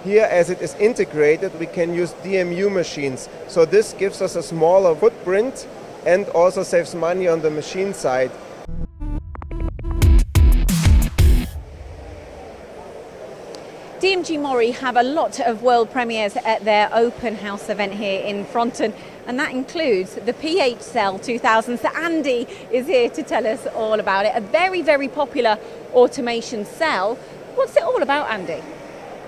Here, as it is integrated, we can use DMU machines. So this gives us a smaller footprint and also saves money on the machine side. DMG MORI have a lot of world premieres at their open house event here in Pfronten, and that includes the PHCell 2000. So Andy is here to tell us all about it. A very, very popular automation cell. What's it all about, Andy?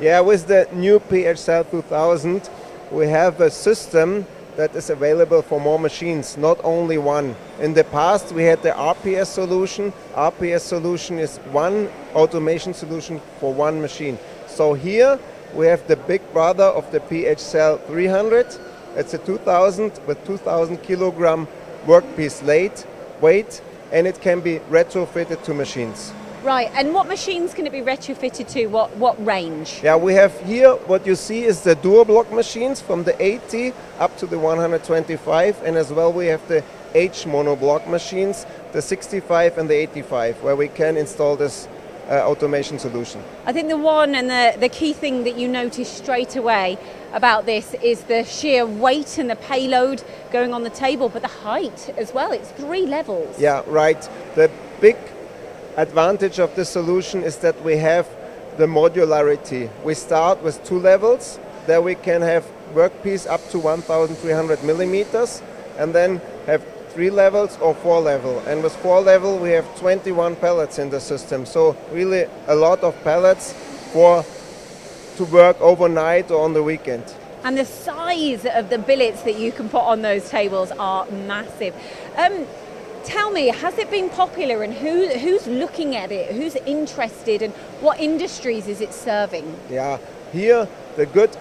Yeah, with the new PHCell 2000, we have a system that is available for more machines, not only one. In the past, we had the RPS solution. RPS solution is one automation solution for one machine. So here we have the big brother of the PHCell 300. It's a 2000 with 2000 kilogram workpiece weight, and it can be retrofitted to machines. Right, and what machines can it be retrofitted to? What range? Yeah, we have here, what you see is the dual block machines from the 80 up to the 125, and as well we have the H monoblock machines, the 65 and the 85, where we can install this automation solution. I think the one and the key thing that you notice straight away about this is the sheer weight and the payload going on the table, but the height as well. It's 3 levels. Yeah, right. The big advantage of this solution is that we have the modularity. We start with 2 levels. There we can have workpiece up to 1,300 millimeters, and then have 3 levels or 4 level. And with 4 level, we have 21 pallets in the system. So really a lot of pallets to work overnight or on the weekend. And the size of the billets that you can put on those tables are massive. Tell me, has it been popular, and who's looking at it? Who's interested, and what industries is it serving? Yeah, here the good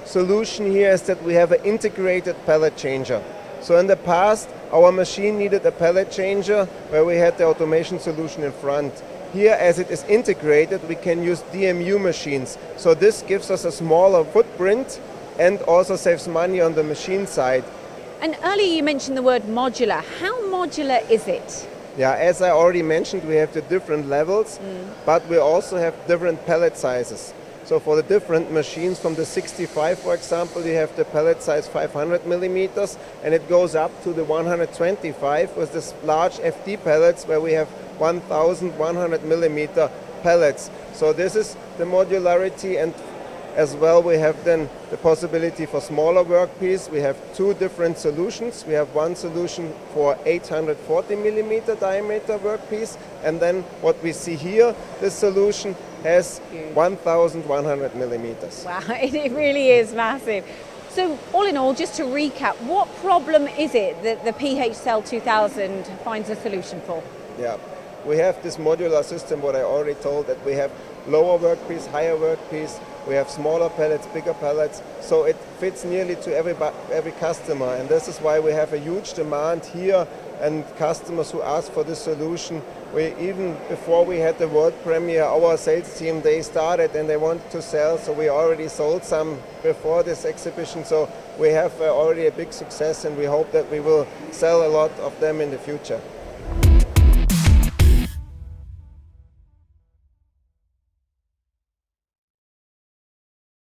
solution here is that we have an integrated pallet changer. So in the past, our machine needed a pallet changer where we had the automation solution in front. Here, as it is integrated, we can use DMU machines. So this gives us a smaller footprint and also saves money on the machine side. And earlier you mentioned the word modular. How modular is it? Yeah, as I already mentioned, we have the different levels, but we also have different pallet sizes. So for the different machines, from the 65, for example, you have the pallet size 500 millimeters, and it goes up to the 125 with this large FD pallets where we have 1,100 millimeter pallets. So this is the modularity, and as well we have then the possibility for smaller workpiece. We have 2 different solutions. We have one solution for 840 millimeter diameter workpiece, and then what we see here, this solution has 1,100 millimeters. Wow, it really is massive. So all in all, just to recap, what problem is it that the PHCell 2000 finds a solution for? Yeah, we have this modular system, what I already told, that we have lower workpiece, higher workpiece, we have smaller pallets, bigger pallets, so it fits nearly to every customer, and this is why we have a huge demand here, and customers who ask for this solution. Even before we had the world premiere, our sales team, they started and they wanted to sell, so we already sold some before this exhibition, so we have already a big success, and we hope that we will sell a lot of them in the future.